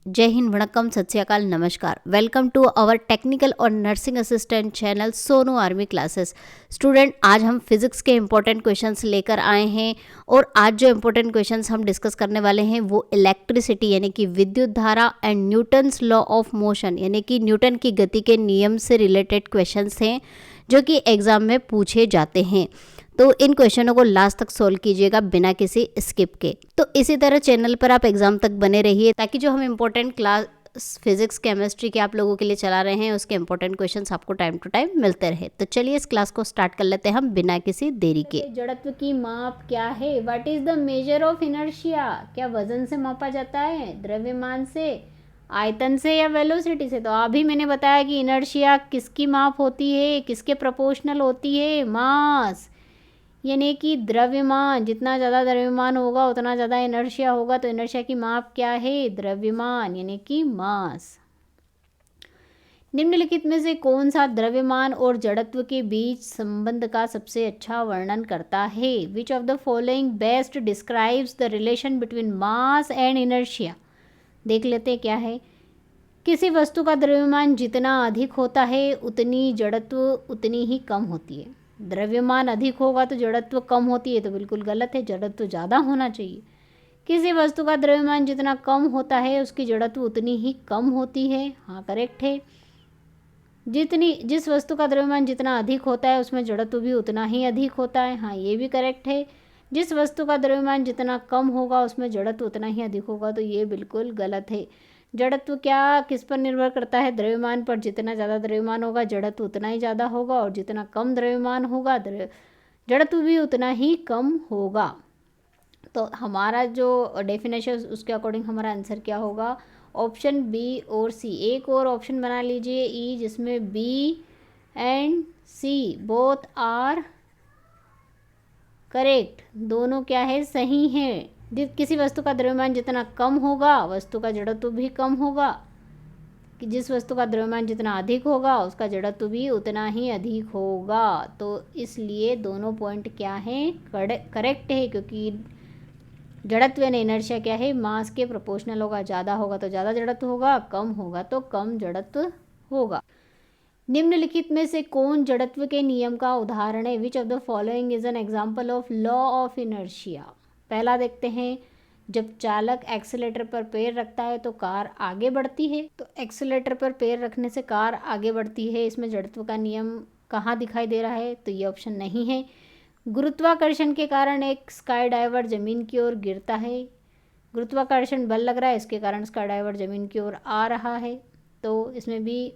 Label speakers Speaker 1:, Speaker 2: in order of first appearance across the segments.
Speaker 1: जय हिंद, वणक्कम, सत श्री अकाल, नमस्कार। वेलकम टू आवर टेक्निकल और nursing assistant channel Sonu army classes. Student, आज हम फिजिक्स के इम्पोर्टेंट क्वेश्चंस लेकर आए हैं और आज जो इम्पोर्टेंट क्वेश्चंस हम डिस्कस करने वाले हैं वो इलेक्ट्रिसिटी यानी कि विद्युत धारा and Newton's law of motion यानी कि न्यूटन की गति के नियम से रिलेटेड क्वेश्चंस हैं जो कि एग्जाम में पूछे जाते हैं। तो इन क्वेश्चनों को लास्ट तक सोल्व कीजिएगा बिना किसी स्किप के। तो इसी तरह चैनल पर आप एग्जाम तक बने रहिए ताकि जो हम इम्पोर्टेंट क्लास फिजिक्स केमिस्ट्री के आप लोगों के लिए चला रहे हैं उसके इम्पोर्टेंट क्वेश्चंस आपको टाइम टू टाइम मिलते रहे। तो चलिए इस क्लास को स्टार्ट कर लेते हैं हम बिना किसी देरी के। जड़त्व की माप क्या है? What is the measure of inertia? क्या वजन से मापा जाता है, द्रव्यमान से, आयतन से या वेलोसिटी से? तो अभी मैंने बताया कि इनर्शिया किसकी माप होती है, किसके प्रोपोर्शनल होती है? मास यानी कि द्रव्यमान। जितना ज़्यादा द्रव्यमान होगा उतना ज़्यादा इनर्शिया होगा। तो इनर्शिया की माप क्या है? द्रव्यमान यानी कि मास। निम्नलिखित में से कौन सा द्रव्यमान और जड़त्व के बीच संबंध का सबसे अच्छा वर्णन करता है? विच of the following best describes the relation between mass and inertia? देख लेते हैं क्या है। किसी वस्तु का द्रव्यमान जितना अधिक होता है उतनी जड़त्व उतनी ही कम होती है। द्रव्यमान अधिक होगा तो जड़त्व कम होती है, तो बिल्कुल गलत है, जड़त्व ज़्यादा होना चाहिए। किसी वस्तु का द्रव्यमान जितना कम होता है उसकी जड़त्व उतनी ही कम होती है। हाँ, करेक्ट है। जिस वस्तु का द्रव्यमान जितना अधिक होता है उसमें जड़त्व भी उतना ही अधिक होता है। हाँ, ये भी करेक्ट है। जिस वस्तु का द्रव्यमान जितना कम होगा उसमें जड़त्व उतना ही अधिक होगा, तो ये बिल्कुल गलत है। जड़त्व क्या किस पर निर्भर करता है? द्रव्यमान पर। जितना ज़्यादा द्रव्यमान होगा जड़त्व उतना ही ज़्यादा होगा और जितना कम द्रव्यमान होगा जड़त्व भी उतना ही कम होगा। तो हमारा जो डेफिनेशन उसके अकॉर्डिंग हमारा आंसर क्या होगा? ऑप्शन बी और सी। एक और ऑप्शन बना लीजिए ई, जिसमें B and C both are correct. दोनों क्या है? सही है। किसी वस्तु का द्रव्यमान जितना कम होगा वस्तु का जड़त्व भी कम होगा, कि जिस वस्तु का द्रव्यमान जितना अधिक होगा उसका जड़त्व भी उतना ही अधिक होगा। तो इसलिए दोनों पॉइंट क्या हैं? करेक्ट है, क्योंकि जड़त्व यानी इनर्शिया क्या है? मास के प्रोपोर्शनल होगा। ज़्यादा होगा तो ज़्यादा जड़त्व होगा, कम होगा तो कम जड़त्व होगा। निम्नलिखित में से कौन जड़त्व के नियम का उदाहरण है? विच of the following is an example of law of inertia? पहला देखते हैं, जब चालक एक्सेलेटर पर पैर रखता है तो कार आगे बढ़ती है। तो एक्सेलेटर पर पैर रखने से कार आगे बढ़ती है, इसमें जड़त्व का नियम कहाँ दिखाई दे रहा है? तो ये ऑप्शन नहीं है। गुरुत्वाकर्षण के कारण एक स्काई डाइवर जमीन की ओर गिरता है। गुरुत्वाकर्षण बल लग रहा है, इसके कारण स्काई डाइवर जमीन की ओर आ रहा है, तो इसमें भी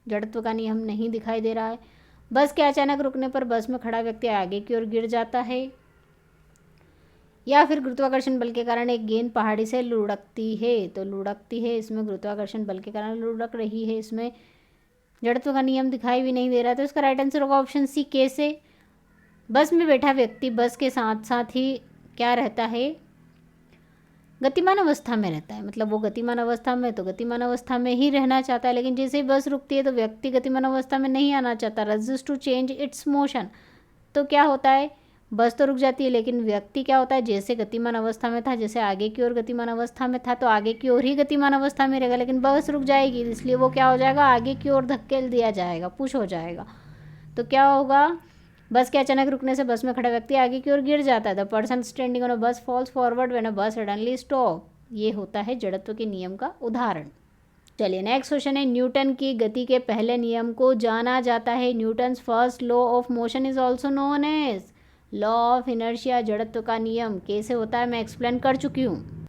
Speaker 1: जड़त्व का नियम नहीं दिखाई दे रहा है। बस के अचानक रुकने पर बस में खड़ा व्यक्ति आगे की ओर गिर जाता है। या फिर गुरुत्वाकर्षण बल के कारण एक गेंद पहाड़ी से लुढ़कती है। तो लुढ़कती है, इसमें गुरुत्वाकर्षण बल के कारण लुढ़क रही है, इसमें जड़त्व का नियम दिखाई भी नहीं दे रहा। तो इसका राइट आंसर होगा ऑप्शन सी, के से। बस में बैठा व्यक्ति बस के साथ साथ ही क्या रहता है? गतिमान अवस्था में रहता है। मतलब वो गतिमान अवस्था में तो गतिमान अवस्था में ही रहना चाहता है, लेकिन जैसे ही बस रुकती है तो व्यक्ति गतिमान अवस्था में नहीं आना चाहता, resist to change its motion. तो क्या होता है? बस तो रुक जाती है लेकिन व्यक्ति क्या होता है? जैसे गतिमान अवस्था में था, जैसे आगे की ओर गतिमान अवस्था में था तो आगे की ओर ही गतिमान अवस्था में रहेगा, लेकिन बस रुक जाएगी इसलिए वो क्या हो जाएगा? आगे की ओर धकेल दिया जाएगा, पुश हो जाएगा। तो क्या होगा? बस के अचानक रुकने से बस में खड़ा व्यक्ति आगे की ओर गिर जाता है। The person standing on a बस फॉल्स फॉरवर्ड व्हेन अ बस सडनली स्टॉप। ये होता है जड़त्व के नियम का उदाहरण। चलिए नेक्स्ट क्वेश्चन है, न्यूटन की गति के पहले नियम को जाना जाता है। Newton's first law of motion is also known as law of inertia. जड़त्व का नियम कैसे होता है मैं एक्सप्लेन कर चुकी हूँ।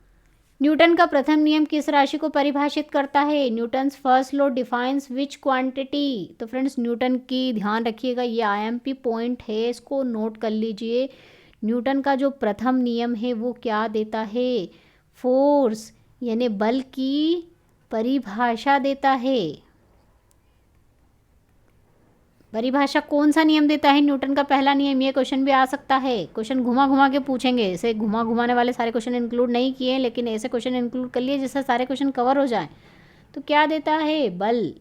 Speaker 1: न्यूटन का प्रथम नियम किस राशि को परिभाषित करता है? न्यूटन्स फर्स्ट लॉ डिफाइंस विच क्वांटिटी? तो फ्रेंड्स न्यूटन की ध्यान रखिएगा, ये आईएमपी पॉइंट है, इसको नोट कर लीजिए। न्यूटन का जो प्रथम नियम है वो क्या देता है? फोर्स यानी बल की परिभाषा देता है। परिभाषा कौन सा नियम देता है? न्यूटन का पहला नियम। ये क्वेश्चन भी आ सकता है, क्वेश्चन घुमा घुमा के पूछेंगे। ऐसे घुमा घुमाने वाले सारे क्वेश्चन इंक्लूड नहीं किए, लेकिन ऐसे क्वेश्चन इंक्लूड कर लिए जिससे सारे क्वेश्चन कवर हो जाए। तो क्या देता है? बल।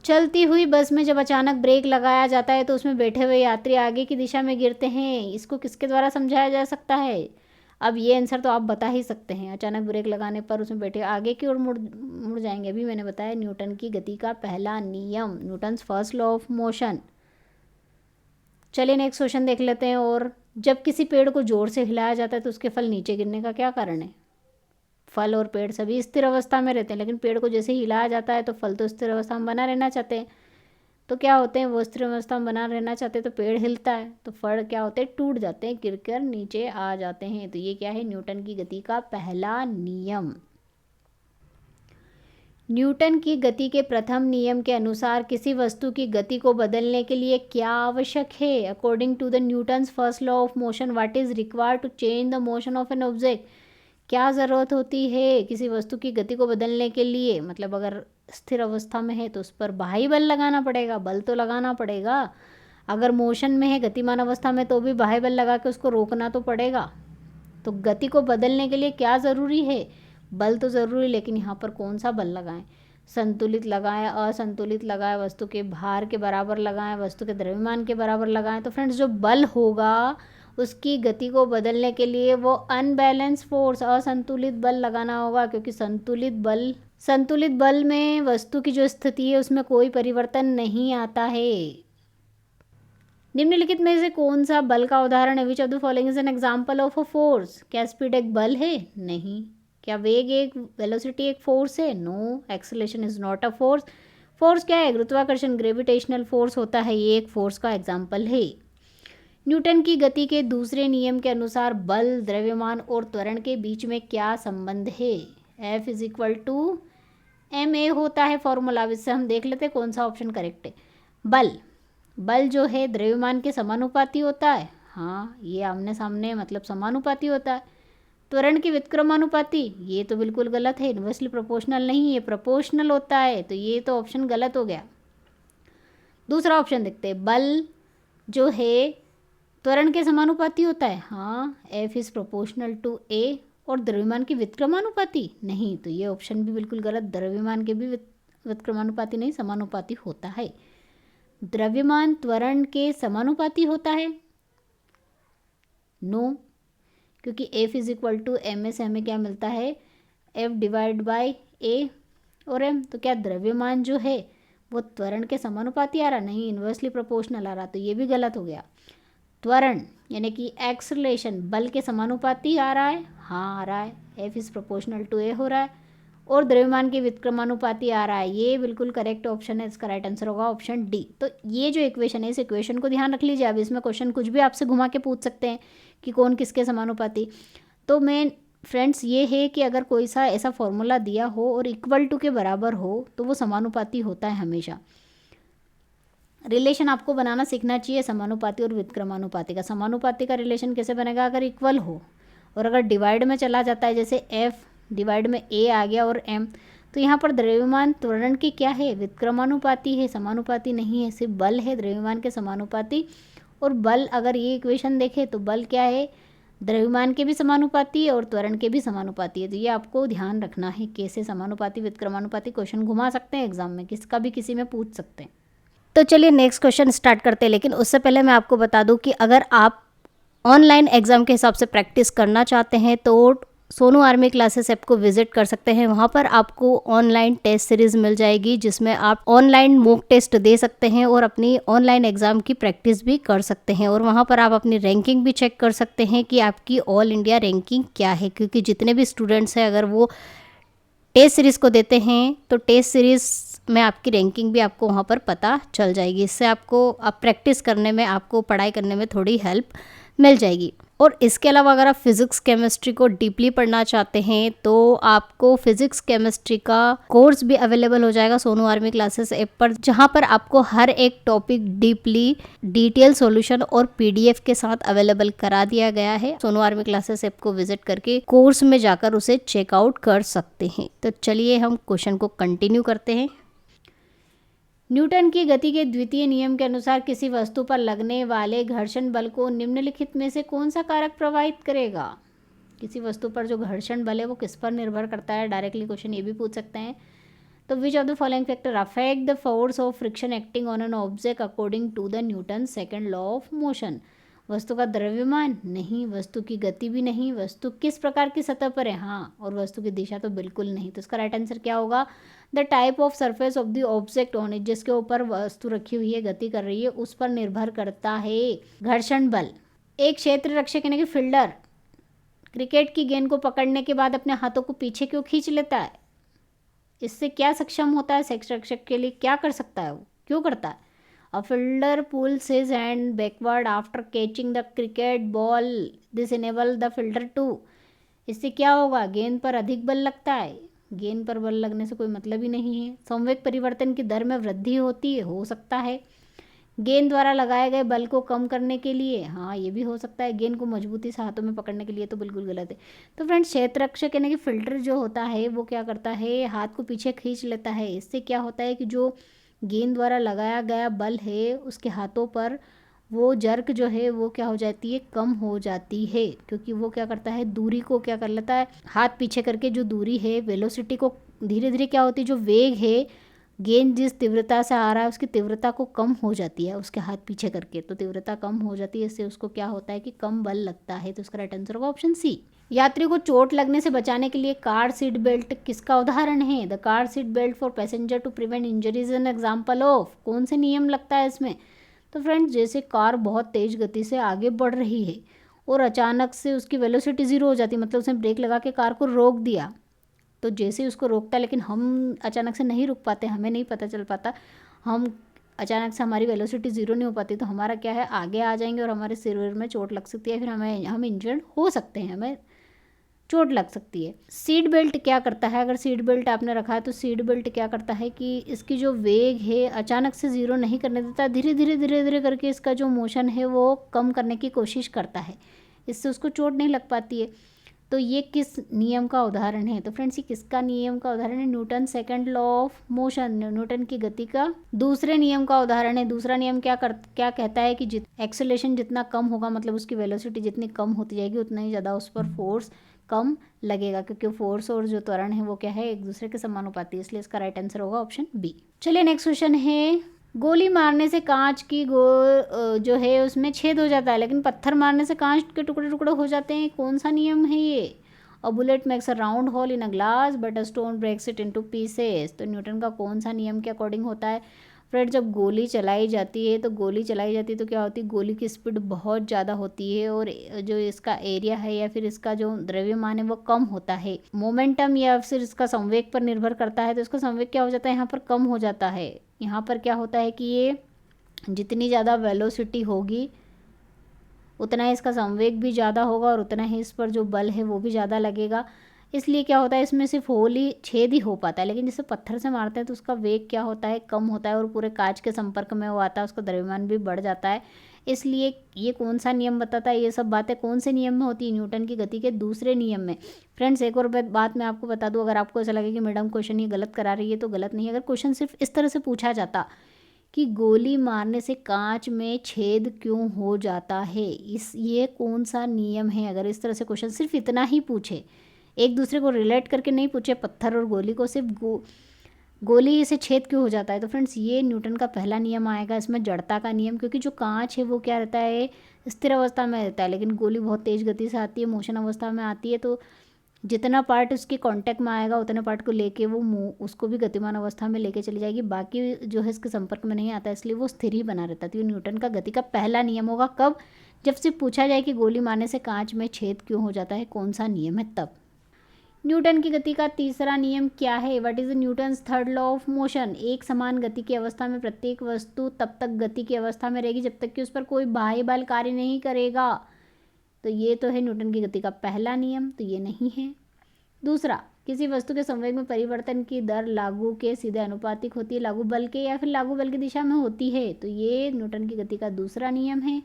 Speaker 1: चलती हुई बस में जब अचानक ब्रेक लगाया जाता है तो उसमें बैठे हुए यात्री आगे की दिशा में गिरते हैं। इसको किसके द्वारा समझाया जा सकता है? अब ये आंसर तो आप बता ही सकते हैं, अचानक ब्रेक लगाने पर उसमें बैठे आगे की ओर मुड़ जाएंगे। अभी मैंने बताया न्यूटन की गति का पहला नियम, Newton's first law of motion. चलिए नेक्स्ट क्वेश्चन देख लेते हैं। और जब किसी पेड़ को जोर से हिलाया जाता है तो उसके फल नीचे गिरने का क्या कारण है? फल और पेड़ सभी स्थिर अवस्था में रहते हैं, लेकिन पेड़ को जैसे हिलाया जाता है तो फल तो स्थिर अवस्था में बना रहना चाहते हैं, तो क्या होते हैं, वो स्थिर अवस्था में बना रहना चाहते हैं, तो पेड़ हिलता है तो फल क्या होते हैं, टूट जाते हैं, गिरकर नीचे आ जाते हैं। तो ये क्या है, न्यूटन की गति का पहला नियम। न्यूटन की गति के प्रथम नियम के अनुसार किसी वस्तु की गति को बदलने के लिए क्या आवश्यक है? According to the Newton's first law of motion what is required to change the motion of an object? क्या ज़रूरत होती है किसी वस्तु की गति को बदलने के लिए? मतलब अगर स्थिर अवस्था में है तो उस पर बाह्य बल लगाना पड़ेगा, बल तो लगाना पड़ेगा। अगर मोशन में है, गतिमान अवस्था में, तो भी बाह्य बल लगा के उसको रोकना तो पड़ेगा। तो गति को बदलने के लिए क्या ज़रूरी है? बल तो ज़रूरी, लेकिन यहाँ पर कौन सा बल लगाएं? संतुलित लगाएं, असंतुलित लगाएं, वस्तु के भार के बराबर लगाएं, वस्तु के द्रव्यमान के बराबर लगाएं। तो फ्रेंड्स, जो बल होगा उसकी गति को बदलने के लिए वो अनबैलेंस फोर्स, असंतुलित बल लगाना होगा, क्योंकि संतुलित बल में वस्तु की जो स्थिति है उसमें कोई परिवर्तन नहीं आता है। निम्नलिखित में से कौन सा बल का उदाहरण है? विच of the following is an example of a force? क्या स्पीड एक बल है? नहीं। क्या वेग एक, वेलोसिटी एक फोर्स है? No. Acceleration is not a force. Force क्या है? गुरुत्वाकर्षण, ग्रेविटेशनल फोर्स होता है, ये एक फोर्स का एग्जाम्पल है। न्यूटन की गति के दूसरे नियम के अनुसार बल, द्रव्यमान और त्वरण के बीच में क्या संबंध है? F is equal to ma होता है फॉर्मूला। इससे हम देख लेते हैं कौन सा ऑप्शन करेक्ट है। बल जो है द्रव्यमान के समानुपाती होता है। हाँ, ये आमने सामने मतलब समानुपाती होता है। त्वरण की व्युत्क्रमानुपाती, ये तो बिल्कुल गलत है, इन्वर्सली प्रोपोर्शनल नहीं, ये प्रोपोर्शनल होता है, तो ये तो ऑप्शन गलत हो गया। दूसरा ऑप्शन देखते हैं। बल जो है त्वरण के समानुपाती होता है। हाँ, F is proportional to A। और द्रव्यमान की व्युत्क्रमानुपाती नहीं, तो ये ऑप्शन भी बिल्कुल गलत। द्रव्यमान के भी व्युत्क्रमानुपाती नहीं, समानुपाती होता है। द्रव्यमान त्वरण के समानुपाती होता है? नो, क्योंकि F is equal to M से हमें क्या मिलता है, F डिवाइड बाई A और M। तो क्या द्रव्यमान जो है वो त्वरण के समानुपाती आ रहा? नहीं, इन्वर्सली प्रोपोर्शनल आ रहा, तो ये भी गलत हो गया। त्वरण यानी कि एक्सेलरेशन बल के समानुपाती आ रहा है? हाँ, आ रहा है, F is proportional to A हो रहा है। और द्रव्यमान के व्युत्क्रमानुपाती आ रहा है, ये बिल्कुल करेक्ट ऑप्शन है। इसका राइट आंसर होगा ऑप्शन डी। तो ये जो इक्वेशन है, इस इक्वेशन को ध्यान रख लीजिए। अब इसमें क्वेश्चन कुछ भी आपसे घुमा के पूछ सकते हैं कि कौन किसके समानुपाती। तो मैं फ्रेंड्स ये है कि अगर कोई सा ऐसा फॉर्मूला दिया हो और इक्वल टू के बराबर हो तो वो समानुपाती होता है हमेशा। रिलेशन आपको बनाना सीखना चाहिए समानुपाती और व्युत्क्रमानुपाती का। समानुपाती का रिलेशन कैसे बनेगा? अगर इक्वल हो, और अगर डिवाइड में चला जाता है, जैसे F डिवाइड में A आ गया और M, तो यहाँ पर द्रव्यमान त्वरण की क्या है? व्युत्क्रमानुपाती है, समानुपाती नहीं है। सिर्फ बल है द्रव्यमान के समानुपाती। और बल, अगर ये इक्वेशन देखें तो बल क्या है? द्रव्यमान के भी समानुपाती और त्वरण के भी समानुपाती है। तो ये आपको ध्यान रखना है, कैसे समानुपाती व्युत्क्रमानुपाती क्वेश्चन घुमा सकते हैं एग्जाम में, किसका भी किसी में पूछ सकते हैं। तो चलिए नेक्स्ट क्वेश्चन स्टार्ट करते हैं। लेकिन उससे पहले मैं आपको बता दूं कि अगर आप ऑनलाइन एग्ज़ाम के हिसाब से प्रैक्टिस करना चाहते हैं तो सोनू आर्मी क्लासेस ऐप को विजिट कर सकते हैं। वहाँ पर आपको ऑनलाइन टेस्ट सीरीज़ मिल जाएगी, जिसमें आप ऑनलाइन मॉक टेस्ट दे सकते हैं और अपनी ऑनलाइन एग्ज़ाम की प्रैक्टिस भी कर सकते हैं। और वहाँ पर आप अपनी रैंकिंग भी चेक कर सकते हैं कि आपकी ऑल इंडिया रैंकिंग क्या है, क्योंकि जितने भी स्टूडेंट्स हैं अगर वो टेस्ट सीरीज़ को देते हैं तो टेस्ट सीरीज़ में आपकी रैंकिंग भी आपको वहाँ पर पता चल जाएगी। इससे आपको आप प्रैक्टिस करने में, आपको पढ़ाई करने में थोड़ी हेल्प मिल जाएगी। और इसके अलावा अगर आप फिज़िक्स केमिस्ट्री को डीपली पढ़ना चाहते हैं तो आपको फिज़िक्स केमिस्ट्री का कोर्स भी अवेलेबल हो जाएगा सोनू आर्मी क्लासेस ऐप पर, जहाँ पर आपको हर एक टॉपिक डीपली डिटेल सॉल्यूशन और PDF के साथ अवेलेबल करा दिया गया है। सोनू आर्मी क्लासेस ऐप को विजिट करके कोर्स में जाकर उसे चेकआउट कर सकते हैं। तो चलिए हम क्वेश्चन को कंटिन्यू करते हैं। न्यूटन की गति के द्वितीय नियम के अनुसार किसी वस्तु पर लगने वाले घर्षण बल को निम्नलिखित में से कौन सा कारक प्रभावित करेगा? किसी वस्तु पर जो घर्षण बल है वो किस पर निर्भर करता है? डायरेक्टली क्वेश्चन ये भी पूछ सकते हैं। तो which of the following factor affect the force of friction acting on an object according to the Newton second law of motion? वस्तु का द्रव्यमान नहीं, वस्तु की गति भी नहीं, वस्तु किस प्रकार की सतह पर है, हाँ, और वस्तु की दिशा तो बिल्कुल नहीं। तो इसका राइट आंसर क्या होगा? The type of surface of the object on it, जिसके ऊपर वस्तु रखी हुई है, गति कर रही है, उस पर निर्भर करता है घर्षण बल। एक क्षेत्र रक्षक यानी कि फील्डर क्रिकेट की गेंद को पकड़ने के बाद अपने हाथों को पीछे क्यों खींच लेता है? इससे क्या सक्षम होता है? क्षेत्र रक्षक के लिए क्या कर सकता है, वो क्यों करता है? A fielder pulls his hand backward after catching the cricket ball. This enable the fielder to. इससे क्या होगा? गेंद पर अधिक बल लगता है। गेंद पर बल लगने से कोई मतलब ही नहीं है। संवेग परिवर्तन की दर में वृद्धि होती है, हो सकता है। गेंद द्वारा लगाए गए बल को कम करने के लिए, हाँ ये भी हो सकता है। गेंद को मजबूती से हाथों में पकड़ने के लिए तो बिल्कुल गलत है। तो फ्रेंड्स, क्षेत्र रक्षक यानी कि फिल्टर जो होता है वो क्या करता है? हाथ को पीछे खींच लेता है। इससे क्या होता है कि जो गेंद द्वारा लगाया गया बल है उसके हाथों पर, वो जर्क जो है वो क्या हो जाती है? कम हो जाती है, क्योंकि वो क्या करता है? दूरी को क्या कर लेता है? हाथ पीछे करके जो दूरी है, वेलोसिटी को धीरे धीरे क्या होती है? जो वेग है, गेंद जिस तीव्रता से आ रहा है उसकी तीव्रता को कम हो जाती है उसके हाथ पीछे करके, तो तीव्रता कम हो जाती है, इससे उसको क्या होता है कि कम बल लगता है। तो इसका राइट आंसर होगा ऑप्शन सी। यात्री को चोट लगने से बचाने के लिए कार सीट बेल्ट किसका उदाहरण है? The car seat belt for passenger to prevent injuries an example of. कौन से नियम लगता है इसमें? तो फ्रेंड्स, जैसे कार बहुत तेज गति से आगे बढ़ रही है और अचानक से उसकी वेलोसिटी ज़ीरो हो जाती है, मतलब उसने ब्रेक लगा के कार को रोक दिया, तो जैसे ही उसको रोकता है, लेकिन हम अचानक से नहीं रुक पाते, हमें नहीं पता चल पाता, हम अचानक से हमारी वेलोसिटी ज़ीरो नहीं हो पाती, तो हमारा क्या है? आगे आ जाएंगे और हमारे सिर में चोट लग सकती है, फिर हम इंजर्ड हो सकते हैं, हमें चोट लग सकती है। सीट बेल्ट क्या करता है? अगर सीट बेल्ट आपने रखा है तो सीट बेल्ट क्या करता है कि इसकी जो वेग है अचानक से ज़ीरो नहीं करने देता, धीरे धीरे धीरे धीरे करके इसका जो मोशन है वो कम करने की कोशिश करता है, इससे उसको चोट नहीं लग पाती है। तो ये किस नियम का उदाहरण है? तो फ्रेंड्स, ये किसका नियम का उदाहरण है? Newton second law of motion, Newton की गति का दूसरे नियम का उदाहरण है। दूसरा नियम क्या कहता है कि एक्सेलेरेशन जितना कम होगा, मतलब उसकी वेलोसिटी जितनी कम होती जाएगी, उतना ही ज़्यादा उस पर फोर्स कम लगेगा, क्योंकि फोर्स और जो त्वरण है वो क्या है? एक दूसरे के समानुपाती है, इसलिए इसका राइट आंसर होगा ऑप्शन बी। चलिए नेक्स्ट क्वेश्चन है, गोली मारने से कांच की जो है उसमें छेद हो जाता है, लेकिन पत्थर मारने से कांच के टुकड़े टुकड़े हो जाते हैं। कौन सा नियम है ये? A bullet makes a round hole in a glass but a stone breaks it into pieces. तो न्यूटन का कौन सा नियम के अकॉर्डिंग होता है? फ्रेंड, जब गोली चलाई जाती है तो क्या होती है? गोली की स्पीड बहुत ज़्यादा होती है और जो इसका एरिया है या फिर इसका जो द्रव्यमान है वो कम होता है। मोमेंटम या फिर इसका संवेग पर निर्भर करता है, तो इसका संवेग क्या हो जाता है? यहाँ पर कम हो जाता है। यहाँ पर क्या होता है कि ये जितनी ज़्यादा वेलोसिटी होगी उतना ही इसका संवेग भी ज़्यादा होगा और उतना ही इस पर जो बल है वो भी ज़्यादा लगेगा, इसलिए क्या होता है? इसमें सिर्फ होल ही छेद ही हो पाता है, लेकिन जैसे पत्थर से मारते हैं तो उसका वेग क्या होता है? कम होता है और पूरे कांच के संपर्क में वो आता है, उसका द्रव्यमान भी बढ़ जाता है। इसलिए ये कौन सा नियम बताता है? ये सब बातें कौन से नियम में होती है? न्यूटन की गति के दूसरे नियम में। फ्रेंड्स, एक और बात मैं आपको बता दूं, अगर आपको ऐसा लगे कि मैडम क्वेश्चन ये गलत करा रही है, तो गलत नहीं है। अगर क्वेश्चन सिर्फ इस तरह से पूछा जाता कि गोली मारने से कांच में छेद क्यों हो जाता है, ये कौन सा नियम है, अगर इस तरह से क्वेश्चन सिर्फ इतना ही पूछे, एक दूसरे को रिलेट करके नहीं पूछे पत्थर और गोली को, सिर्फ गोली से छेद क्यों हो जाता है, तो फ्रेंड्स ये न्यूटन का पहला नियम आएगा। इसमें जड़ता का नियम, क्योंकि जो कांच है वो क्या रहता है? स्थिर अवस्था में रहता है, लेकिन गोली बहुत तेज़ गति से आती है, मोशन अवस्था में आती है, तो जितना पार्ट उसके कांटेक्ट में आएगा उतने पार्ट को लेके वो उसको भी गतिमान अवस्था में लेके चली जाएगी, बाकी जो है इसके संपर्क में नहीं आता, इसलिए वो स्थिर ही बना रहता है। तो ये न्यूटन का गति का पहला नियम होगा। कब? जब सिर्फ पूछा जाए कि गोली मारने से कांच में छेद क्यों हो जाता है, कौन सा नियम है, तब। न्यूटन की गति का तीसरा नियम क्या है? What is Newton's third law of motion? एक समान गति की अवस्था में प्रत्येक वस्तु तब तक गति की अवस्था में रहेगी जब तक कि उस पर कोई बाह्य बल कार्य नहीं करेगा। तो ये तो है न्यूटन की गति का पहला नियम, तो ये नहीं है। दूसरा, किसी वस्तु के संवेग में परिवर्तन की दर लागू के सीधे अनुपातिक होती है, लागू बल के या फिर लागू बल की दिशा में होती है, तो ये न्यूटन की गति का दूसरा नियम है।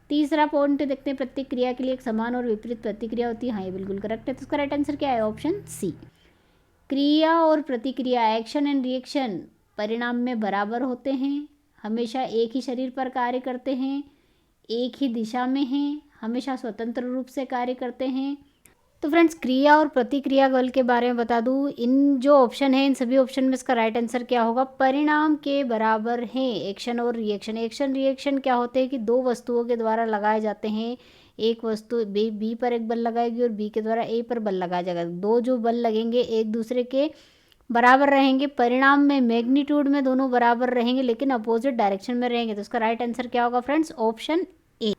Speaker 1: तीसरा पॉइंट देखते हैं, प्रत्येक क्रिया के लिए एक समान और विपरीत प्रतिक्रिया होती है। हाँ, ये बिल्कुल करेक्ट है। तो इसका राइट आंसर क्या है? Option C. क्रिया और प्रतिक्रिया, एक्शन एंड रिएक्शन, परिणाम में बराबर होते हैं, हमेशा एक ही शरीर पर कार्य करते हैं, एक ही दिशा में हैं, हमेशा स्वतंत्र रूप से कार्य करते हैं, तो फ्रेंड्स क्रिया और प्रतिक्रिया बल के बारे में बता दूं, इन जो ऑप्शन है इन सभी ऑप्शन में इसका राइट आंसर क्या होगा, परिणाम के बराबर हैं एक्शन और रिएक्शन। एक्शन रिएक्शन क्या होते हैं कि दो वस्तुओं के द्वारा लगाए जाते हैं, एक वस्तु बी पर एक बल लगाएगी और बी के द्वारा ए पर बल लगाया जाएगा, दो जो बल लगेंगे एक दूसरे के बराबर रहेंगे, परिणाम में मैग्नीट्यूड में दोनों बराबर रहेंगे लेकिन अपोजिट डायरेक्शन में रहेंगे। तो इसका राइट आंसर क्या होगा फ्रेंड्स, ऑप्शन ए।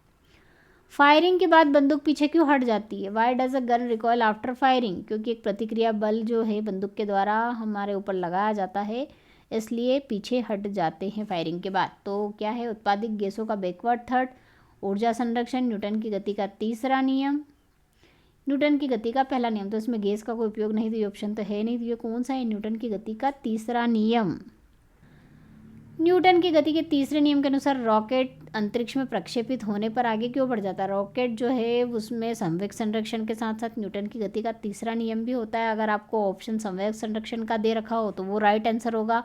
Speaker 1: फायरिंग के बाद बंदूक पीछे क्यों हट जाती है, why does a gun recoil after firing, क्योंकि एक प्रतिक्रिया बल जो है बंदूक के द्वारा हमारे ऊपर लगाया जाता है, इसलिए पीछे हट जाते हैं फायरिंग के बाद। तो क्या है, उत्पादित गैसों का बैकवर्ड थर्ड, ऊर्जा संरक्षण, न्यूटन की गति का तीसरा नियम, न्यूटन की गति का पहला नियम। तो इसमें गैस का कोई उपयोग नहीं, तो ये ऑप्शन तो है नहीं, तो ये कौन सा है, न्यूटन की गति का तीसरा नियम। न्यूटन की गति के तीसरे नियम के अनुसार रॉकेट अंतरिक्ष में प्रक्षेपित होने पर आगे क्यों बढ़ जाता है, रॉकेट जो है उसमें संवेग संरक्षण के साथ साथ न्यूटन की गति का तीसरा नियम भी होता है। अगर आपको ऑप्शन संवेग संरक्षण का दे रखा हो तो वो राइट आंसर होगा,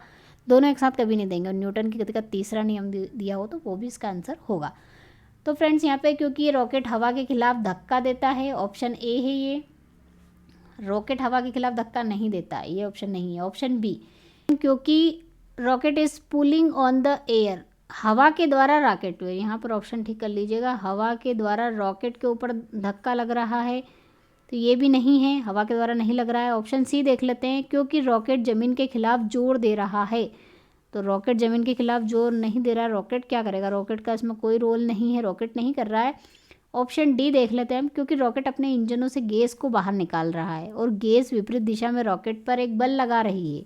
Speaker 1: दोनों एक साथ कभी नहीं देंगे, और न्यूटन की गति का तीसरा नियम दिया हो तो वो भी इसका आंसर होगा। तो फ्रेंड्स यहाँ पे क्योंकि ये रॉकेट हवा के खिलाफ धक्का देता है, ऑप्शन ए है ये, रॉकेट हवा के खिलाफ धक्का नहीं देता, ये ऑप्शन नहीं है। ऑप्शन बी, क्योंकि rocket is pulling on the air, हवा के द्वारा रॉकेट, यहाँ पर ऑप्शन ठीक कर लीजिएगा, हवा के द्वारा रॉकेट के ऊपर धक्का लग रहा है, तो ये भी नहीं है, हवा के द्वारा नहीं लग रहा है। ऑप्शन सी देख लेते हैं, क्योंकि रॉकेट जमीन के खिलाफ जोर दे रहा है, तो रॉकेट जमीन के खिलाफ जोर नहीं दे रहा है, रॉकेट क्या करेगा, रॉकेट का इसमें कोई रोल नहीं है, रॉकेट नहीं कर रहा है। ऑप्शन डी देख लेते हैं हम, क्योंकि रॉकेट अपने इंजनों से गैस को बाहर निकाल रहा है और गैस विपरीत दिशा में रॉकेट पर एक बल लगा रही है,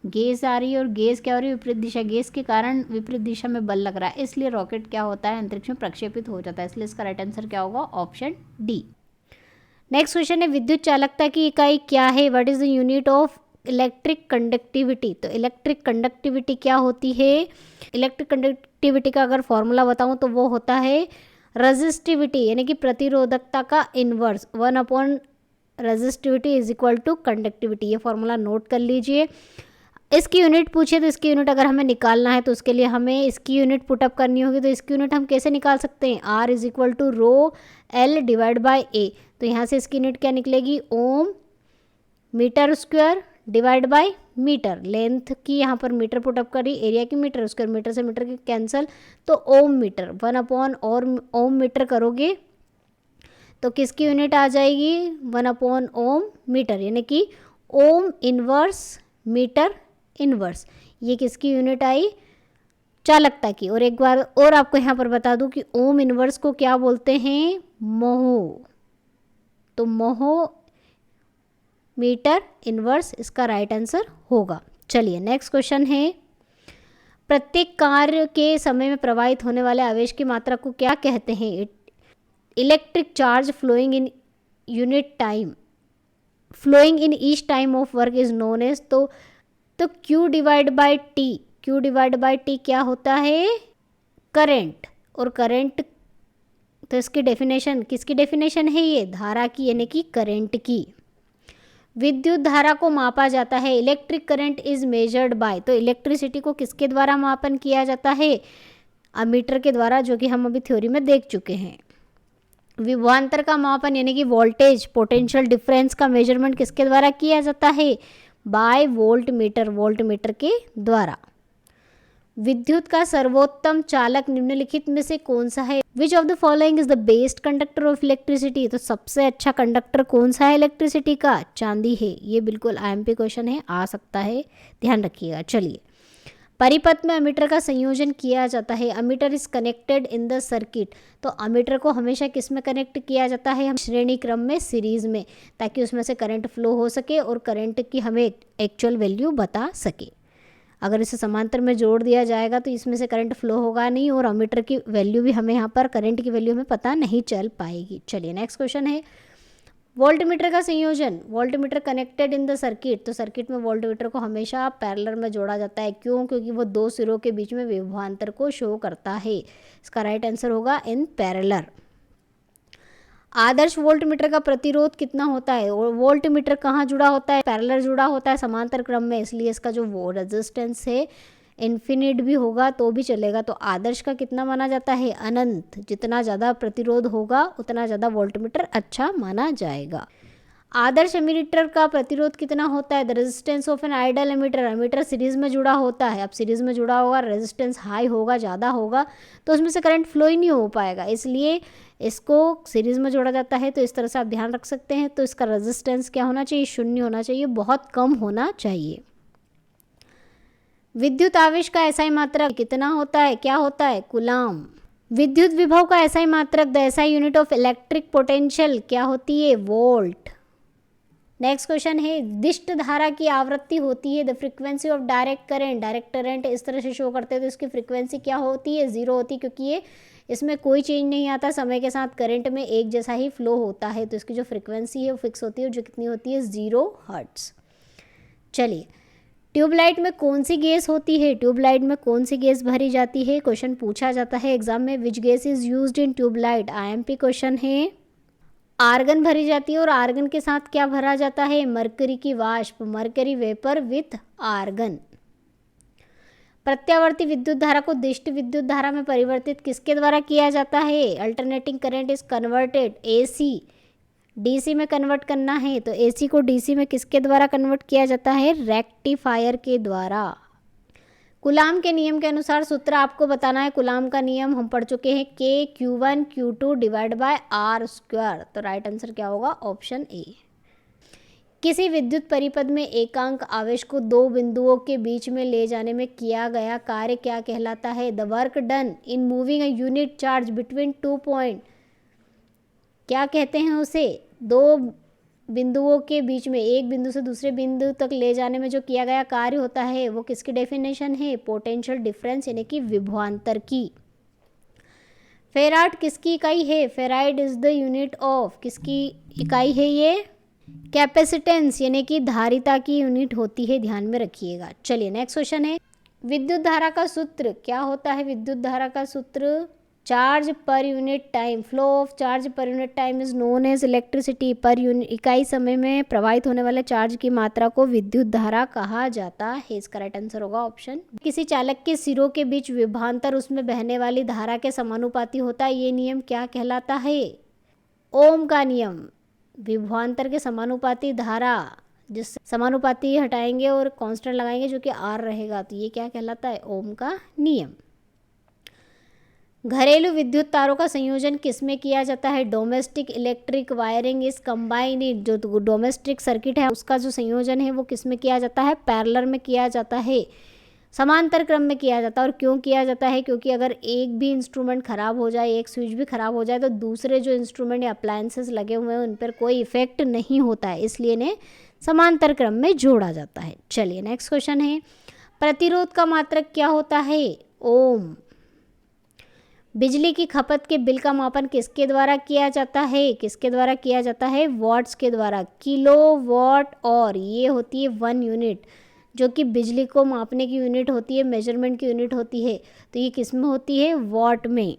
Speaker 1: गैस आ रही है और गैस क्या हो रही है, विपरीत दिशा, गैस के कारण विपरीत दिशा में बल लग रहा है, इसलिए रॉकेट क्या होता है, अंतरिक्ष में प्रक्षेपित हो जाता है, इसलिए इसका राइट आंसर क्या होगा, ऑप्शन डी। नेक्स्ट क्वेश्चन है, विद्युत चालकता की इकाई क्या है, what is the unit of electric conductivity. तो इलेक्ट्रिक कंडक्टिविटी क्या होती है, इलेक्ट्रिक कंडक्टिविटी का अगर फॉर्मूला बताऊं तो वो होता है रेजिस्टिविटी, यानी कि प्रतिरोधकता का inverse, 1 resistivity is equal to conductivity. ये फॉर्मूला नोट कर लीजिए। इसकी यूनिट पूछे तो इसकी यूनिट अगर हमें निकालना है तो उसके लिए हमें इसकी यूनिट पुटअप करनी होगी, तो इसकी यूनिट हम कैसे निकाल सकते हैं, R is equal to rho L divide by A। तो यहाँ से इसकी यूनिट क्या निकलेगी, ohm meter square divide by meter, length की यहाँ पर मीटर पुटअप करी, एरिया की मीटर स्क्वायर, मीटर से मीटर की कैंसिल, तो ओम मीटर, 1 और ओम मीटर करोगे तो किसकी यूनिट आ जाएगी, 1 ओम मीटर, यानी कि ओम इनवर्स मीटर इनवर्स, ये किसकी यूनिट आई, चालकता की। और एक बार और आपको यहाँ पर बता दूं कि ओम इनवर्स को क्या बोलते हैं, मोह, तो मोह मीटर इनवर्स इसका राइट आंसर होगा। चलिए नेक्स्ट क्वेश्चन है, प्रत्येक कार्य के समय में प्रवाहित होने वाले आवेश की मात्रा को क्या कहते हैं, electric charge flowing in unit time, flowing in each time of work is known as, तो Q divide by T, Q divide by T क्या होता है, करंट, और करंट तो इसकी डेफिनेशन, किसकी डेफिनेशन है ये, धारा की, यानी कि करंट की। विद्युत धारा को मापा जाता है, electric current is measured by, तो इलेक्ट्रिसिटी को किसके द्वारा मापन किया जाता है, अमीटर के द्वारा, जो कि हम अभी थ्योरी में देख चुके हैं। विभवांतर का मापन यानी कि वोल्टेज पोटेंशियल डिफरेंस का मेजरमेंट किसके द्वारा किया जाता है, बाय वोल्ट मीटर के द्वारा। विद्युत का सर्वोत्तम चालक निम्नलिखित में से कौन सा है, विच of the following is the best conductor of electricity, तो सबसे अच्छा कंडक्टर कौन सा है इलेक्ट्रिसिटी का, चांदी है। ये बिल्कुल IMP क्वेश्चन है, आ सकता है, ध्यान रखिएगा। चलिए, परिपथ में अमीटर का संयोजन किया जाता है, ammeter is connected in the circuit, तो अमीटर को हमेशा किस में कनेक्ट किया जाता है, हम श्रेणी क्रम में, सीरीज में, ताकि उसमें से करंट फ्लो हो सके और करंट की हमें एक्चुअल वैल्यू बता सके। अगर इसे समांतर में जोड़ दिया जाएगा तो इसमें से करंट फ्लो होगा नहीं और अमीटर की वैल्यू भी हमें यहाँ पर करंट की वैल्यू हमें पता नहीं चल पाएगी। चलिए नेक्स्ट क्वेश्चन है, वोल्टमीटर का संयोजन, voltmeter connected in the circuit, तो सर्किट में वोल्टमीटर को हमेशा पैरेलल में जोड़ा जाता है, क्यों, क्योंकि वो दो सिरों के बीच में विभवांतर को शो करता है। इसका राइट आंसर होगा इन पैरेलल। आदर्श वोल्टमीटर का प्रतिरोध कितना होता है, और वोल्टमीटर कहाँ जुड़ा होता है, पैरेलल जुड़ा होता है समांतर क्रम में, इसलिए इसका जो वो रेजिस्टेंस है इन्फिनिट भी होगा तो भी चलेगा। तो आदर्श का कितना माना जाता है, अनंत, जितना ज़्यादा प्रतिरोध होगा उतना ज़्यादा वोल्टमीटर अच्छा माना जाएगा। आदर्श एमीटर का प्रतिरोध कितना होता है? The resistance of an ideal ammeter, ammeter series में जुड़ा होता है, अब सीरीज में जुड़ा होगा, रेजिस्टेंस हाई होगा, ज़्यादा होगा, तो उसमें से करंट फ्लो ही नहीं हो पाएगा, इसलिए इसको सीरीज में जोड़ा जाता है। तो इस तरह से आप ध्यान रख सकते हैं। तो इसका रेजिस्टेंस क्या होना चाहिए? शून्य होना चाहिए, बहुत कम होना चाहिए। विद्युत आवेश का एसआई मात्रक कितना होता है? क्या होता है? कूलाम। विद्युत विभव का एसआई मात्रक, the SI unit of electric potential क्या होती है? वोल्ट। नेक्स्ट क्वेश्चन है, दिष्ट धारा की आवृत्ति होती है the frequency of direct current, direct current इस तरह से शो करते हैं तो इसकी फ्रीक्वेंसी क्या होती है? 0 होती है, क्योंकि ये इसमें कोई चेंज नहीं आता, समय के साथ करंट में एक जैसा ही फ्लो होता है, तो इसकी जो फ्रीक्वेंसी है वो फिक्स होती है, जो कितनी होती है? 0 हर्ट्ज। चलिए, ट्यूबलाइट में कौन सी गैस होती है? ट्यूबलाइट में कौन सी गैस भरी जाती है? क्वेश्चन पूछा जाता है एग्जाम में, which gas is used in tubelight? IMP question है। आर्गन भरी जाती है, और आर्गन के साथ क्या भरा जाता है? मरकरी की वाष्प, मरकरी वेपर विथ आर्गन। प्रत्यावर्ती विद्युत धारा को दिष्ट विद्युत धारा में परिवर्तित किसके द्वारा किया जाता है? Alternating current is converted, AC DC में कन्वर्ट करना है, तो एसी को डीसी में किसके द्वारा कन्वर्ट किया जाता है? रेक्टिफायर के द्वारा। कूलाम के नियम के अनुसार सूत्र आपको बताना है। कूलाम का नियम हम पढ़ चुके हैं, के Q1 Q2 divide by R square. तो राइट आंसर क्या होगा? Option A. किसी विद्युत परिपथ में एकांक आवेश को दो बिंदुओं के बीच में ले जाने में किया गया कार्य क्या कहलाता है? The work done in moving a unit charge between 2 point, क्या कहते हैं उसे? दो बिंदुओं के बीच में, एक बिंदु से दूसरे बिंदु तक ले जाने में जो किया गया कार्य होता है वो किसकी डेफिनेशन है? पोटेंशियल डिफरेंस यानी कि विभवांतर की। फेराड किसकी इकाई है? Ferrite is the unit of, किसकी इकाई है ये? कैपेसिटेंस यानी कि धारिता की यूनिट होती है, ध्यान में रखिएगा। चलिए नेक्स्ट क्वेश्चन है, विद्युत धारा का सूत्र क्या होता है? विद्युत धारा का सूत्र charge per unit time, flow of charge per unit time is known as electricity, per unit इकाई समय में प्रवाहित होने वाले चार्ज की मात्रा को विद्युत धारा कहा जाता है। इसका राइट आंसर होगा ऑप्शन। किसी चालक के सिरों के बीच विभवांतर उसमें बहने वाली धारा के समानुपाती होता है, ये नियम क्या कहलाता है? ओम का नियम। विभवांतर के समानुपाती धारा, जिस समानुपाती हटाएंगे और कांस्टेंट लगाएंगे जो कि आर रहेगा, तो ये क्या कहलाता है? ओम का नियम। घरेलू विद्युत तारों का संयोजन किसमें किया जाता है? Domestic electric wiring is combined, जो डोमेस्टिक सर्किट है उसका जो संयोजन है वो किसमें किया जाता है? पैरेलल में किया जाता है, समांतर क्रम में किया जाता है। और क्यों किया जाता है? क्योंकि अगर एक भी इंस्ट्रूमेंट खराब हो जाए, एक स्विच भी खराब हो जाए, तो दूसरे जो इंस्ट्रूमेंट या अप्लायंसेस लगे हुए हैं उन पर कोई इफेक्ट नहीं होता है, इसलिए इन्हें समांतर क्रम में जोड़ा जाता है। चलिए नेक्स्ट क्वेश्चन है, प्रतिरोध का मात्रक क्या होता है? ओम। बिजली की खपत के बिल का मापन किसके द्वारा किया जाता है? किसके द्वारा किया जाता है? वॉट्स के द्वारा, किलो वॉट, और ये होती है 1 यूनिट, जो कि बिजली को मापने की यूनिट होती है, मेजरमेंट की यूनिट होती है, तो ये किस में होती है? वॉट में।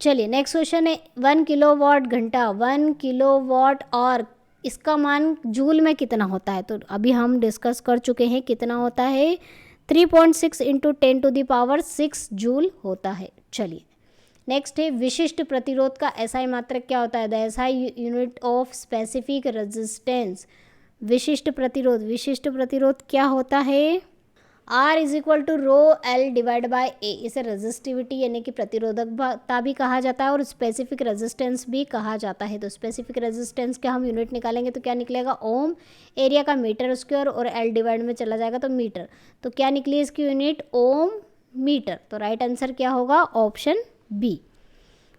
Speaker 1: चलिए नेक्स्ट क्वेश्चन है, 1 किलोवाट घंटा, 1 किलोवाट, और इसका मान जूल में कितना होता है? तो अभी हम डिस्कस कर चुके हैं, कितना होता है? 3.6 × 10⁶ जूल होता है। चलिए नेक्स्ट है, विशिष्ट प्रतिरोध का एसआई मात्रक क्या होता है? The SI unit of specific resistance. विशिष्ट प्रतिरोध क्या होता है? R is equal to rho L divide by A. इसे रेजिस्टिविटी यानी कि प्रतिरोधकता भी कहा जाता है और स्पेसिफिक रेजिस्टेंस भी कहा जाता है। तो स्पेसिफिक रेजिस्टेंस का हम यूनिट निकालेंगे तो क्या निकलेगा? ओम। एरिया का मीटर स्क्वायर, और एल डिवाइड में चला जाएगा तो मीटर, तो क्या निकली इसकी यूनिट? Ohm metre. तो राइट आंसर क्या होगा? Option B.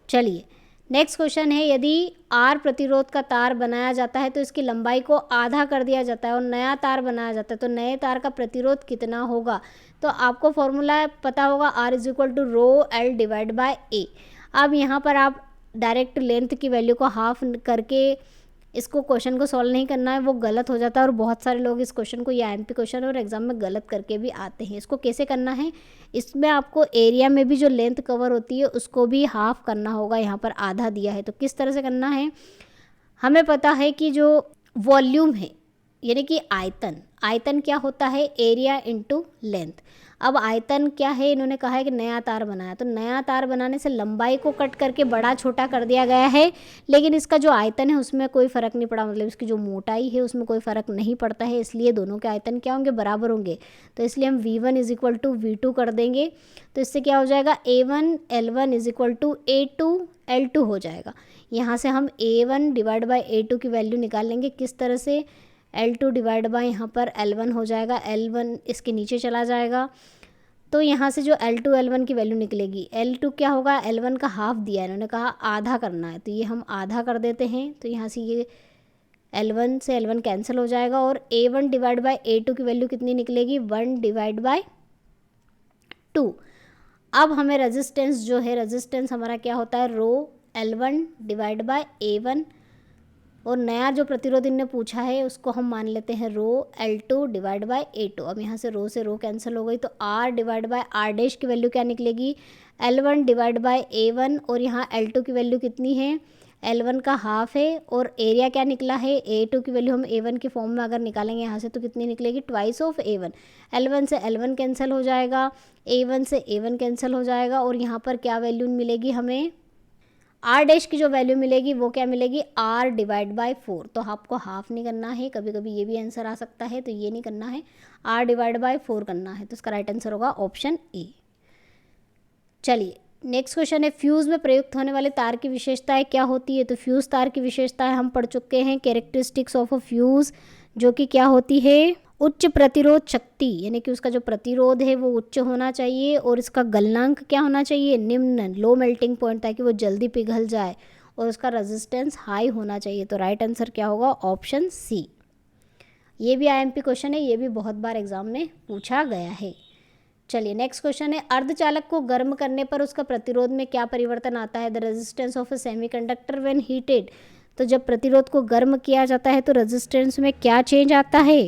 Speaker 1: चलिए नेक्स्ट क्वेश्चन है, यदि आर प्रतिरोध का तार बनाया जाता है तो इसकी लंबाई को आधा कर दिया जाता है और नया तार बनाया जाता है, तो नए तार का प्रतिरोध कितना होगा? तो आपको फॉर्मूला पता होगा, R is equal to rho L divide by A. अब यहाँ पर आप डायरेक्ट लेंथ की वैल्यू को हाफ करके इसको क्वेश्चन को सॉल्व नहीं करना है, वो गलत हो जाता है, और बहुत सारे लोग इस क्वेश्चन को, या एमपी क्वेश्चन और एग्जाम में गलत करके भी आते हैं। इसको कैसे करना है? इसमें आपको एरिया में भी जो लेंथ कवर होती है उसको भी हाफ करना होगा, यहाँ पर आधा दिया है, तो किस तरह से करना है? हमें पता है कि जो वॉल्यूम है यानी कि आयतन, आयतन क्या होता है, एरिया इनटू लेंथ। अब आयतन क्या है, इन्होंने कहा है कि नया तार बनाया, तो नया तार बनाने से लंबाई को कट करके बड़ा छोटा कर दिया गया है, लेकिन इसका जो आयतन है उसमें कोई फ़र्क नहीं पड़ा, मतलब इसकी जो मोटाई है उसमें कोई फ़र्क नहीं पड़ता है, इसलिए दोनों के आयतन क्या होंगे, बराबर होंगे। तो इसलिए हम V1 is equal to V2 कर देंगे। तो इससे क्या हो जाएगा, A1 L1 is equal to A2 L2 हो जाएगा। यहाँ से हम A1 डिवाइड बाई A2 की वैल्यू निकाल लेंगे। किस तरह से, L2 डिवाइड बाई यहाँ पर L1 हो जाएगा, L1 इसके नीचे चला जाएगा, तो यहाँ से जो L2 L1 की वैल्यू निकलेगी, L2 क्या होगा, L1 का हाफ दिया है, इन्होंने कहा आधा करना है, तो ये हम आधा कर देते हैं। तो यहाँ से ये L1 से L1 कैंसिल हो जाएगा और A1 डिवाइड बाई A2 की वैल्यू कितनी निकलेगी, 1 डिवाइड बाई 2। अब हमें रेजिस्टेंस जो है, रेजिस्टेंस हमारा क्या होता है, रो L1 डिवाइड बाई A1, और नया जो प्रतिरोध इनने पूछा है उसको हम मान लेते हैं रो L2 डिवाइड बाई A2। अब यहाँ से रो कैंसिल हो गई, तो R divide by R dash की वैल्यू क्या निकलेगी, L1 डिवाइड बाई A1, और यहाँ L2 की वैल्यू कितनी है, L1 का हाफ है, और एरिया क्या निकला है, A2 की वैल्यू हम A1 के फॉर्म में अगर निकालेंगे यहाँ से तो कितनी निकलेगी, ट्वाइस ऑफ A1। L1 से L1 कैंसिल हो जाएगा, A1 से A1 कैंसिल हो जाएगा, और यहाँ पर क्या वैल्यू मिलेगी हमें, R डैश की जो वैल्यू मिलेगी वो क्या मिलेगी, R डिवाइड बाई 4। तो आपको हाफ नहीं करना है, कभी कभी ये भी आंसर आ सकता है, तो ये नहीं करना है, R डिवाइड बाई 4 करना है। तो इसका राइट आंसर होगा ऑप्शन ए। चलिए नेक्स्ट क्वेश्चन है, फ्यूज़ में प्रयुक्त होने वाले तार की विशेषताएं क्या होती है। तो फ्यूज़ तार की विशेषताएं हम पढ़ चुके हैं, कैरेक्टरिस्टिक्स ऑफ अ फ्यूज़, जो कि क्या होती है, उच्च प्रतिरोध शक्ति, यानी कि उसका जो प्रतिरोध है वो उच्च होना चाहिए, और इसका गलनांक क्या होना चाहिए, निम्न, लो मेल्टिंग पॉइंट, ताकि वो जल्दी पिघल जाए, और उसका रेजिस्टेंस हाई होना चाहिए। तो राइट आंसर क्या होगा, ऑप्शन सी। ये भी IMP क्वेश्चन है, ये भी बहुत बार एग्जाम में पूछा गया है। चलिए नेक्स्ट क्वेश्चन है, अर्धचालक को गर्म करने पर उसका प्रतिरोध में क्या परिवर्तन आता है। The resistance of a semiconductor when heated. तो जब प्रतिरोध को गर्म किया जाता है तो रेजिस्टेंस में क्या चेंज आता है,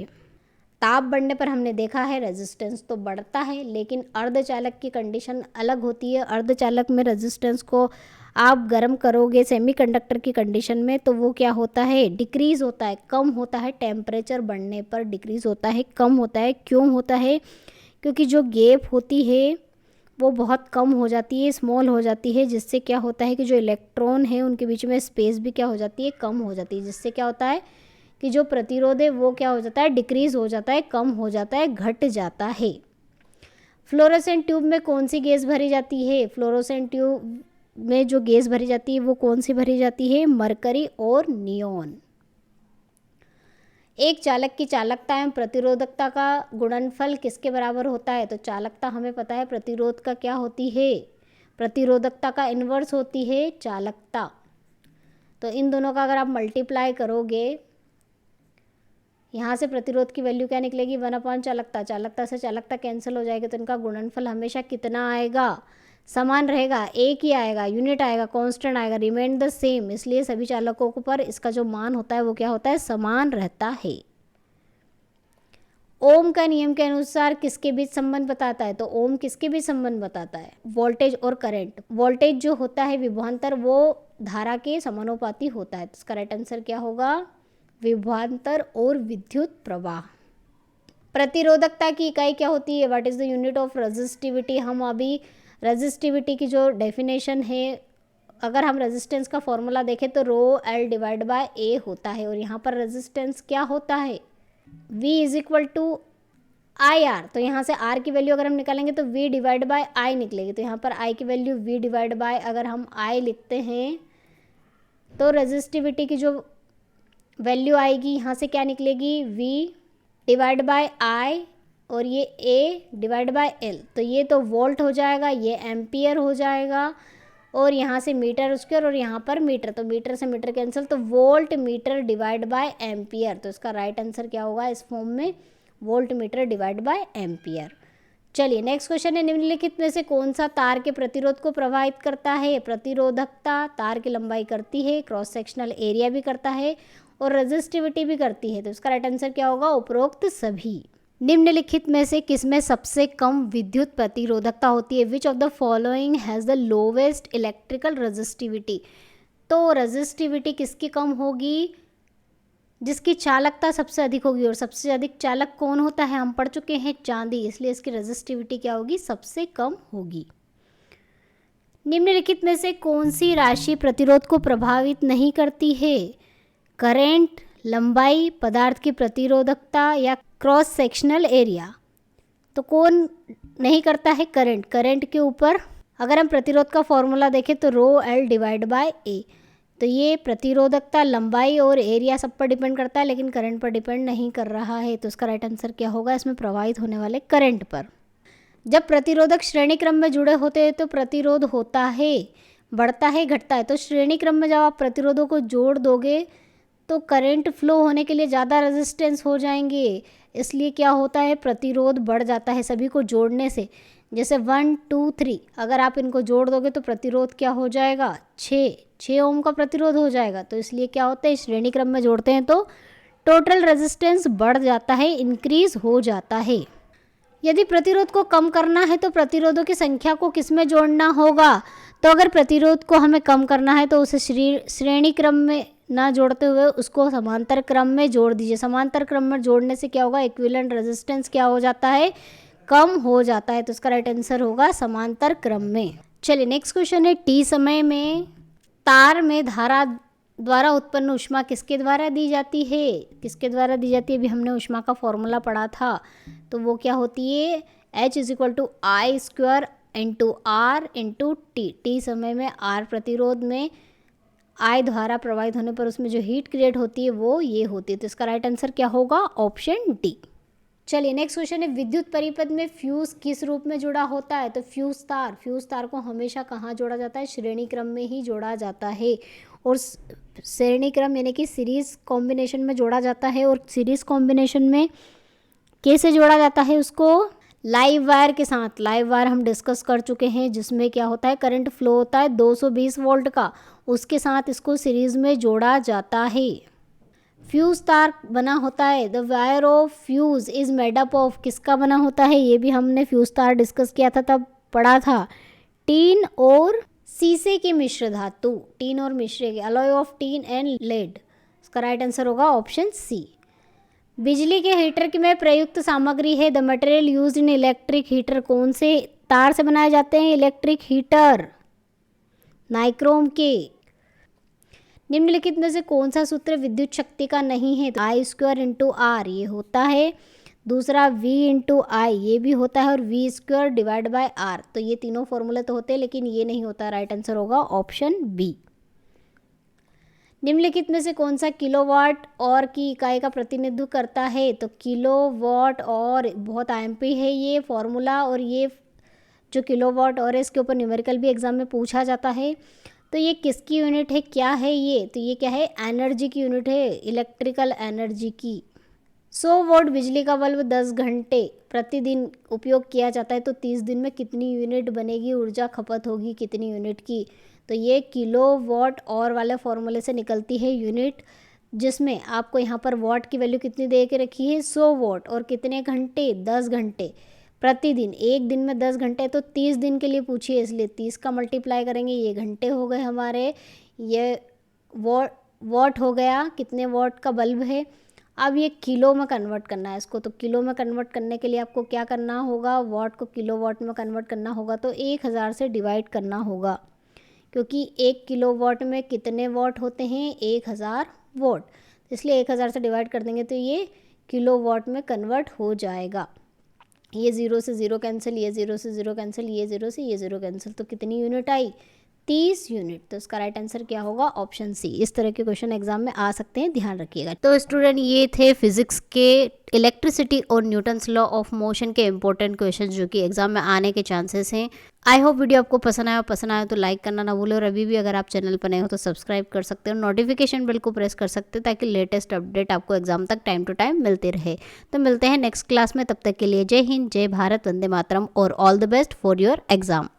Speaker 1: ताप बढ़ने पर हमने देखा है रेजिस्टेंस तो बढ़ता है, लेकिन अर्धचालक की कंडीशन अलग होती है। अर्धचालक में रेजिस्टेंस को आप गर्म करोगे सेमीकंडक्टर की कंडीशन में तो वो क्या होता है, डिक्रीज़ होता है, कम होता है, टेम्परेचर बढ़ने पर डिक्रीज़ होता है, कम होता है। क्यों होता है, क्योंकि जो गैप होती है वो बहुत कम हो जाती है, स्मॉल हो जाती है, जिससे क्या होता है कि जो इलेक्ट्रॉन है उनके बीच में स्पेस भी क्या हो जाती है, कम हो जाती है, जिससे क्या होता है कि जो प्रतिरोध है वो क्या हो जाता है, डिक्रीज़ हो जाता है, कम हो जाता है, घट जाता है। फ्लोरोसेंट ट्यूब में कौन सी गैस भरी जाती है। फ्लोरोसेंट ट्यूब में जो गैस भरी जाती है वो कौन सी भरी जाती है, मरकरी और नियॉन। एक चालक की चालकता एवं प्रतिरोधकता का गुणनफल किसके बराबर होता है। तो चालकता हमें पता है प्रतिरोध का क्या होती है, प्रतिरोधकता का इन्वर्स होती है चालकता। तो इन दोनों का अगर आप मल्टीप्लाई करोगे, यहाँ से प्रतिरोध की वैल्यू क्या निकलेगी, 1/, चालकता, चालकता से चालकता कैंसिल हो जाएगी, तो इनका गुणनफल हमेशा कितना आएगा, समान रहेगा, एक ही आएगा, यूनिट आएगा, कांस्टेंट आएगा, रिमेन द सेम। इसलिए सभी चालकों पर इसका जो मान होता है वो क्या होता है, समान रहता है। ओम का नियम के अनुसार किसके बीच संबंध बताता है। तो ओम किसके बीच संबंध बताता है, वोल्टेज और करंट। वोल्टेज जो होता है विभवांतर वो धारा के समानुपाती होता है। तो इसका राइट आंसर क्या होगा, विभवांतर और विद्युत प्रवाह। प्रतिरोधकता की इकाई क्या होती है, what is the unit of resistivity. हम अभी रेजिस्टिविटी की जो डेफिनेशन है, अगर हम रेजिस्टेंस का फॉर्मूला देखें तो रो L डिवाइड बाय A होता है, और यहाँ पर रेजिस्टेंस क्या होता है, V is equal to IR। तो यहाँ से R की वैल्यू अगर हम निकालेंगे तो V डिवाइड बाय I निकलेगी। तो यहाँ पर I की वैल्यू V डिवाइड बाय अगर हम I लिखते हैं तो रेजिस्टिविटी की जो वैल्यू आएगी यहाँ से क्या निकलेगी, V डिवाइड बाय I, और ये A डिवाइड बाय L। तो ये तो वोल्ट हो जाएगा, ये एम्पियर हो जाएगा, और यहाँ से मीटर स्क्वायर, और यहाँ पर मीटर, तो मीटर से मीटर कैंसिल, तो volt meter divide by ampere. तो इसका राइट आंसर क्या होगा इस फॉर्म में, volt meter divide by ampere. चलिए नेक्स्ट क्वेश्चन है, निम्नलिखित में से कौन सा तार के प्रतिरोध को प्रभावित करता है। प्रतिरोधकता तार की लंबाई करती है, क्रॉस सेक्शनल एरिया भी करता है, और रेजिस्टिविटी भी करती है। तो इसका राइट आंसर क्या होगा, उपरोक्त सभी। निम्नलिखित में से किसमें सबसे कम विद्युत प्रतिरोधकता होती है। विच of the following has the lowest electrical resistivity. तो रेजिस्टिविटी किसकी कम होगी, जिसकी चालकता सबसे अधिक होगी, और सबसे अधिक चालक कौन होता है, हम पढ़ चुके हैं चांदी, इसलिए इसकी रेजिस्टिविटी क्या होगी, सबसे कम होगी। निम्नलिखित में से कौन सी राशि प्रतिरोध को प्रभावित नहीं करती है, करंट, लंबाई, पदार्थ की प्रतिरोधकता या क्रॉस सेक्शनल एरिया। तो कौन नहीं करता है, करंट। करंट के ऊपर अगर हम प्रतिरोध का फॉर्मूला देखें तो रो एल डिवाइड बाय ए, तो ये प्रतिरोधकता, लंबाई और एरिया सब पर डिपेंड करता है, लेकिन करंट पर डिपेंड नहीं कर रहा है। तो इसका राइट आंसर क्या होगा, इसमें प्रवाहित होने वाले करंट पर। जब प्रतिरोधक श्रेणी क्रम में जुड़े होते हैं तो प्रतिरोध होता है, बढ़ता है, घटता है। तो श्रेणी क्रम में जब आप प्रतिरोधों को जोड़ दोगे तो करंट फ्लो होने के लिए ज़्यादा रेजिस्टेंस हो जाएंगे, इसलिए क्या होता है, प्रतिरोध बढ़ जाता है सभी को जोड़ने से। जैसे 1 2 3 अगर आप इनको जोड़ दोगे तो प्रतिरोध क्या हो जाएगा, 6 ओम का प्रतिरोध हो जाएगा। तो इसलिए क्या होता है, श्रेणी क्रम में जोड़ते हैं तो टोटल रेजिस्टेंस बढ़ जाता है, इंक्रीज हो जाता है। यदि प्रतिरोध को कम करना है तो प्रतिरोधों की संख्या को किस में जोड़ना होगा, तो अगर प्रतिरोध को हमें कम करना है तो उसे श्रेणी क्रम में ना जोड़ते हुए उसको समांतर क्रम में जोड़ दीजिए। समांतर क्रम में जोड़ने से क्या होगा, इक्विवेलेंट रेजिस्टेंस क्या हो जाता है, कम हो जाता है। तो इसका राइट आंसर होगा समांतर क्रम में। चलिए नेक्स्ट क्वेश्चन है, टी समय में तार में धारा द्वारा उत्पन्न ऊष्मा किसके द्वारा दी जाती है, किसके द्वारा दी जाती है, अभी हमने ऊष्मा का फॉर्मूला पढ़ा था, तो वो क्या होती है, H = I² × R × T। T समय में R प्रतिरोध में I द्वारा प्रवाहित होने पर उसमें जो हीट क्रिएट होती है वो ये होती है। तो इसका राइट आंसर क्या होगा, ऑप्शन डी। चलिए नेक्स्ट क्वेश्चन है, विद्युत परिपथ में फ्यूज किस रूप में जुड़ा होता है, तो फ्यूज तार को हमेशा कहाँ जोड़ा जाता है, श्रेणी क्रम में ही जोड़ा जाता है, और श्रेणी क्रम यानी कि सीरीज कॉम्बिनेशन में जोड़ा जाता है। और सीरीज कॉम्बिनेशन में कैसे जोड़ा जाता है उसको, लाइव वायर के साथ। लाइव वायर हम डिस्कस कर चुके हैं, जिसमें क्या होता है, करंट फ्लो होता है 220 वोल्ट का, उसके साथ इसको सीरीज में जोड़ा जाता है। फ्यूज तार बना होता है, the wire of fuse is made up of, किसका बना होता है, ये भी हमने फ्यूज तार डिस्कस किया था तब पढ़ा था, टीन और शीशे के मिश्र धातु, टीन और मिश्र के, alloy of tin and lead. इसका राइट आंसर होगा ऑप्शन सी। बिजली के हीटर में प्रयुक्त सामग्री है, the material used in electric heater, कौन से तार से बनाए जाते हैं इलेक्ट्रिक हीटर, नाइक्रोम के। निम्नलिखित में से कौन सा सूत्र विद्युत शक्ति का नहीं है, I² × R ये होता है, दूसरा V × I ये भी होता है, और V² डिवाइड बाय R। तो ये तीनों फॉर्मूले तो होते हैं लेकिन ये नहीं होता, राइट आंसर होगा ऑप्शन बी। निम्नलिखित में से कौन सा किलोवाट और की इकाई का प्रतिनिधित्व करता है, तो किलोवाट और बहुत आईएमपी है ये फॉर्मूला, और ये जो किलोवाट और है इसके ऊपर न्यूमेरिकल भी एग्जाम में पूछा जाता है। तो ये किसकी यूनिट है, क्या है ये, तो ये क्या है, एनर्जी की यूनिट है, इलेक्ट्रिकल एनर्जी की। 100 वोल्ट बिजली का बल्ब 10 घंटे प्रतिदिन उपयोग किया जाता है, तो 30 दिन में कितनी यूनिट बनेगी, ऊर्जा खपत होगी कितनी यूनिट की, तो ये किलोवाट और वाले फॉर्मूले से निकलती है यूनिट, जिसमें आपको यहाँ पर वाट की वैल्यू कितनी दे के रखी है, 100 वाट, और कितने घंटे, 10 घंटे प्रतिदिन, एक दिन में 10 घंटे, तो 30 दिन के लिए पूछिए, इसलिए 30 का मल्टीप्लाई करेंगे, ये घंटे हो गए हमारे, ये वाट हो गया, कितने वाट का बल्ब है। अब ये किलो में कन्वर्ट करना है इसको, तो किलो में कन्वर्ट करने के लिए आपको क्या करना होगा, वाट को किलो वाट में कन्वर्ट करना होगा, तो 1000 से डिवाइड करना होगा, क्योंकि 1 किलोवाट में कितने वाट होते हैं, 1000 वाट, इसलिए 1000 से डिवाइड कर देंगे तो ये किलोवाट में कन्वर्ट हो जाएगा। ये 0 से 0 कैंसिल, ये 0 से 0 कैंसिल, ये 0 से ये 0 कैंसिल, तो कितनी यूनिट आई, 30 यूनिट। तो इसका राइट आंसर क्या होगा, ऑप्शन सी। इस तरह के क्वेश्चन एग्जाम में आ सकते हैं, ध्यान रखिएगा। तो स्टूडेंट ये थे फिजिक्स के इलेक्ट्रिसिटी और न्यूटन्स लॉ ऑफ मोशन के इंपॉर्टेंट क्वेश्चन जो कि एग्जाम में आने के चांसेस हैं। आई होप वीडियो आपको पसंद आया तो लाइक करना ना भूलें, और अभी भी अगर आप चैनल पर नए हो तो सब्सक्राइब कर सकते हो, नोटिफिकेशन बेल को प्रेस कर सकते हैं ताकि लेटेस्ट अपडेट आपको एग्जाम तक टाइम टू टाइम मिलते रहे। तो मिलते हैं नेक्स्ट क्लास में, तब तक के लिए जय हिंद, जय भारत, वंदे मातरम, और all the best for your exam.